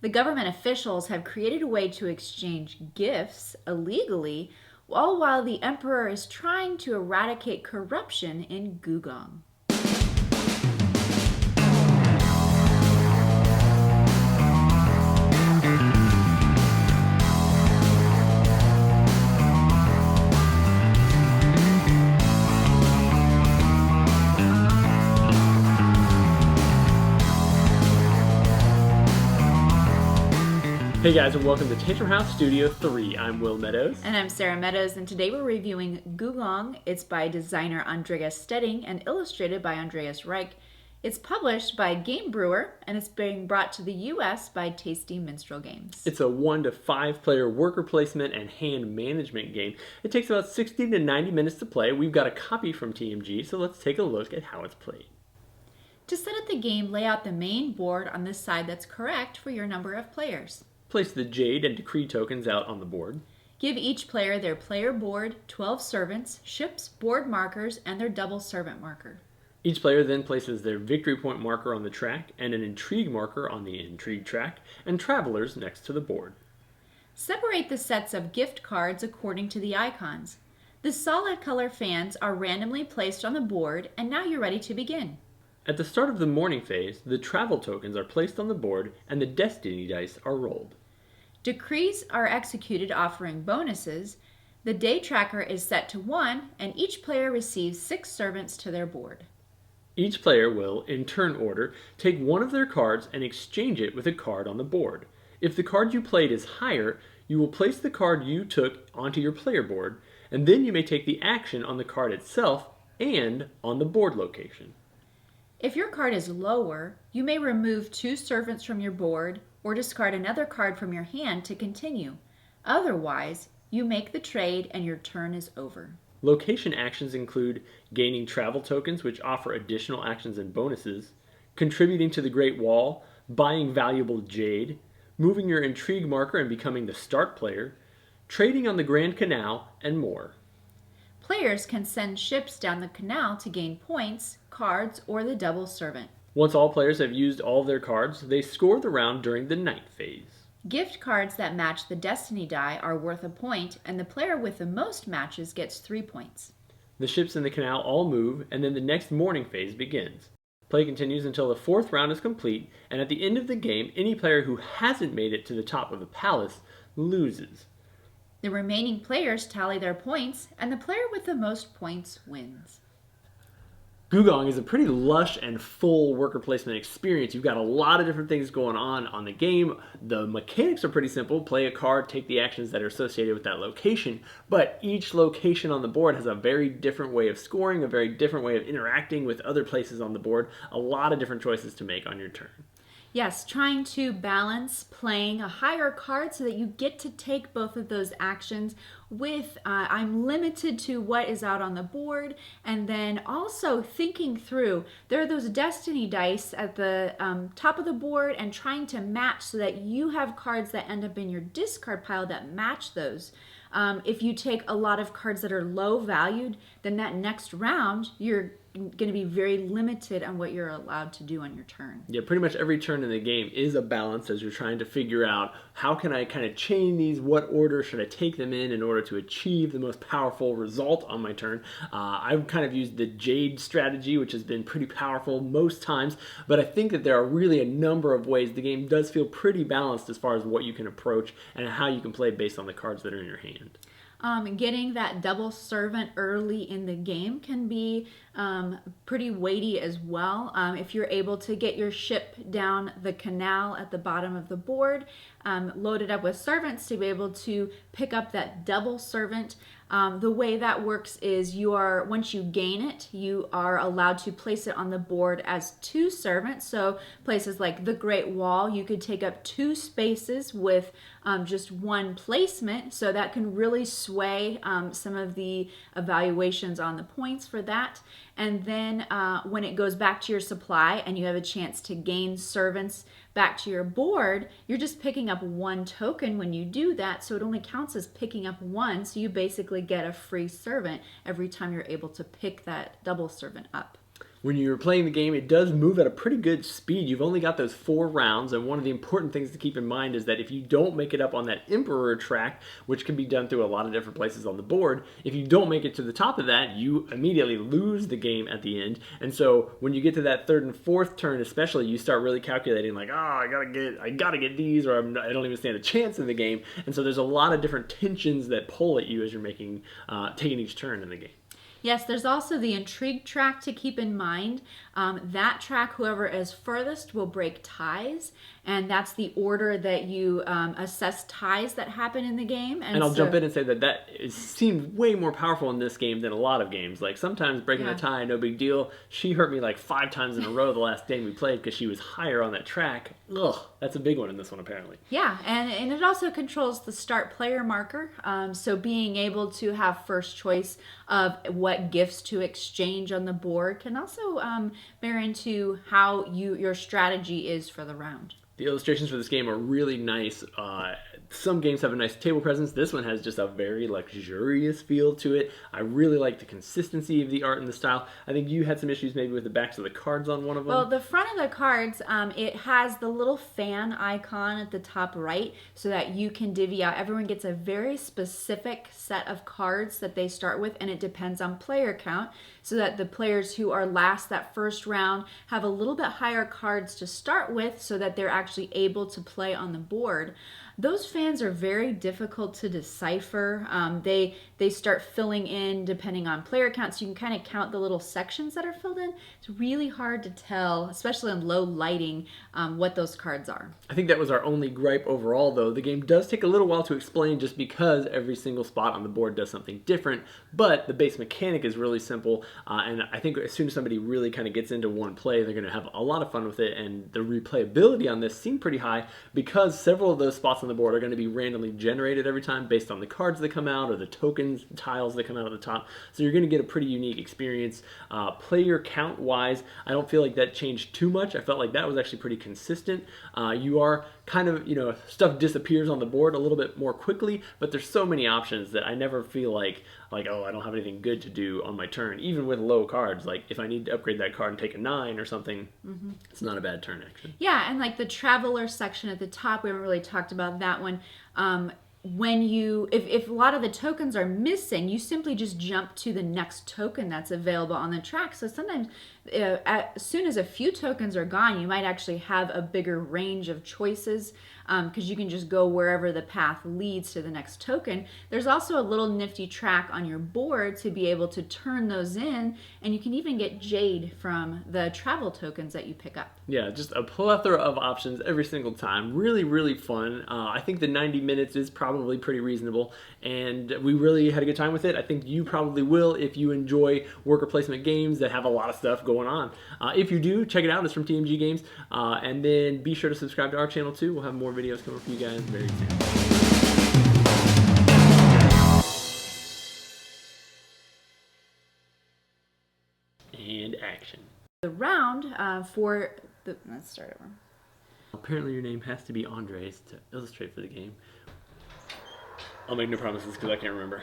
The government officials have created a way to exchange gifts illegally, all while the emperor is trying to eradicate corruption in Gùgōng. Hey guys, and welcome to Tantrum House Studio 3. I'm Will Meadows. And I'm Sara Meadows, and today we're reviewing Gùgōng. It's by designer Andreas Stedding and illustrated by Andreas Reich. It's published by Game Brewer, and it's being brought to the US by Tasty Minstrel Games. It's a 1 to 5 player worker placement and hand management game. It takes about 60 to 90 minutes to play. We've got a copy from TMG, so let's take a look at how it's played. To set up the game, lay out the main board on the side that's correct for your number of players. Place the Jade and Decree tokens out on the board. Give each player their player board, 12 servants, ships, board markers, and their double servant marker. Each player then places their victory point marker on the track and an intrigue marker on the intrigue track, and travelers next to the board. Separate the sets of gift cards according to the icons. The solid color fans are randomly placed on the board, and now you're ready to begin. At the start of the morning phase, the travel tokens are placed on the board and the destiny dice are rolled. Decrees are executed offering bonuses. The day tracker is set to 1, and each player receives 6 servants to their board. Each player will, in turn order, take one of their cards and exchange it with a card on the board. If the card you played is higher, you will place the card you took onto your player board, and then you may take the action on the card itself and on the board location. If your card is lower, you may remove 2 servants from your board or discard another card from your hand to continue. Otherwise, you make the trade and your turn is over. Location actions include gaining travel tokens, which offer additional actions and bonuses, contributing to the Great Wall, buying valuable jade, moving your intrigue marker and becoming the start player, trading on the Grand Canal, and more. Players can send ships down the canal to gain points, cards, or the double servant. Once all players have used all of their cards, they score the round during the night phase. Gift cards that match the destiny die are worth a point, and the player with the most matches gets 3 points. The ships in the canal all move, and then the next morning phase begins. Play continues until the 4th round is complete, and at the end of the game, any player who hasn't made it to the top of the palace loses. The remaining players tally their points, and the player with the most points wins. Gùgōng is a pretty lush and full worker placement experience. You've got a lot of different things going on the game. The mechanics are pretty simple. Play a card, take the actions that are associated with that location, but each location on the board has a very different way of scoring, a very different way of interacting with other places on the board. A lot of different choices to make on your turn. Yes, trying to balance playing a higher card so that you get to take both of those actions with I'm limited to what is out on the board, and then also thinking through there are those destiny dice at the top of the board and trying to match so that you have cards that end up in your discard pile that match those. If you take a lot of cards that are low valued, then that next round you're going to be very limited on what you're allowed to do on your turn. Yeah, pretty much every turn in the game is a balance as you're trying to figure out how can I kind of chain these, what order should I take them in order to achieve the most powerful result on my turn. I've kind of used the Jade strategy, which has been pretty powerful most times, but I think that there are really a number of ways the game does feel pretty balanced as far as what you can approach and how you can play based on the cards that are in your hand. Getting that double servant early in the game can be pretty weighty as well. If you're able to get your ship down the canal at the bottom of the board, loaded up with servants to be able to pick up that double servant. The way that works is once you gain it, you are allowed to place it on the board as 2 servants. So places like the Great Wall, you could take up 2 spaces with just 1 placement. So that can really sway some of the evaluations on the points for that. And then when it goes back to your supply and you have a chance to gain servants back to your board, you're just picking up 1 token when you do that, so it only counts as picking up 1, so you basically get a free servant every time you're able to pick that double servant up. when you're playing the game, it does move at a pretty good speed. You've only got those 4 rounds, and one of the important things to keep in mind is that if you don't make it up on that Emperor track, which can be done through a lot of different places on the board, if you don't make it to the top of that, you immediately lose the game at the end. And so when you get to that 3rd and 4th turn especially, you start really calculating like, I gotta get these, or I don't even stand a chance in the game. And so there's a lot of different tensions that pull at you as you're taking each turn in the game. Yes, there's also the intrigue track to keep in mind. That track, whoever is furthest will break ties, and that's the order that you assess ties that happen in the game. And I'll jump in and say that seems way more powerful in this game than a lot of games. Like sometimes breaking a tie, no big deal. She hurt me like 5 times in a row the last game we played because she was higher on that track. Ugh, that's a big one in this one apparently. Yeah, and it also controls the start player marker. So being able to have first choice of what gifts to exchange on the board can also bear into how your strategy is for the round. The illustrations for this game are really nice. Some games have a nice table presence. This one has just a very luxurious feel to it. I really like the consistency of the art and the style. I think you had some issues maybe with the backs of the cards on one of them. Well, the front of the cards, it has the little fan icon at the top right so that you can divvy out. Everyone gets a very specific set of cards that they start with, and it depends on player count, so that the players who are last that first round have a little bit higher cards to start with so that they're actually able to play on the board. Those fans are very difficult to decipher. They start filling in depending on player count, so you can kind of count the little sections that are filled in. It's really hard to tell, especially in low lighting, what those cards are. I think that was our only gripe overall, though. The game does take a little while to explain just because every single spot on the board does something different, but the base mechanic is really simple, and I think as soon as somebody really kind of gets into one play, they're going to have a lot of fun with it, and the replayability on this seemed pretty high because several of those spots on the board are going to be randomly generated every time based on the cards that come out or the tokens, tiles that come out at the top. So you're going to get a pretty unique experience. Player count wise, I don't feel like that changed too much. I felt like that was actually pretty consistent. You are kind of, stuff disappears on the board a little bit more quickly, but there's so many options that I never feel like, oh, I don't have anything good to do on my turn. Even with low cards, like if I need to upgrade that card and take a 9 or something, it's not a bad turn actually. Yeah, and like the Traveler section at the top, we haven't really talked about that one. When if a lot of the tokens are missing, you simply just jump to the next token that's available on the track. So sometimes as soon as a few tokens are gone, you might actually have a bigger range of choices because you can just go wherever the path leads to the next token. There's also a little nifty track on your board to be able to turn those in, and you can even get Jade from the travel tokens that you pick up. Yeah, just a plethora of options every single time. Really, really fun. I think the 90 minutes is probably pretty reasonable, and we really had a good time with it. I think you probably will if you enjoy worker placement games that have a lot of stuff going on. If you do, check it out. It's from TMG Games. And then be sure to subscribe to our channel too. We'll have more videos coming for you guys very soon. And action. The round let's start over. Apparently your name has to be Andres to illustrate for the game. I'll make no promises because I can't remember.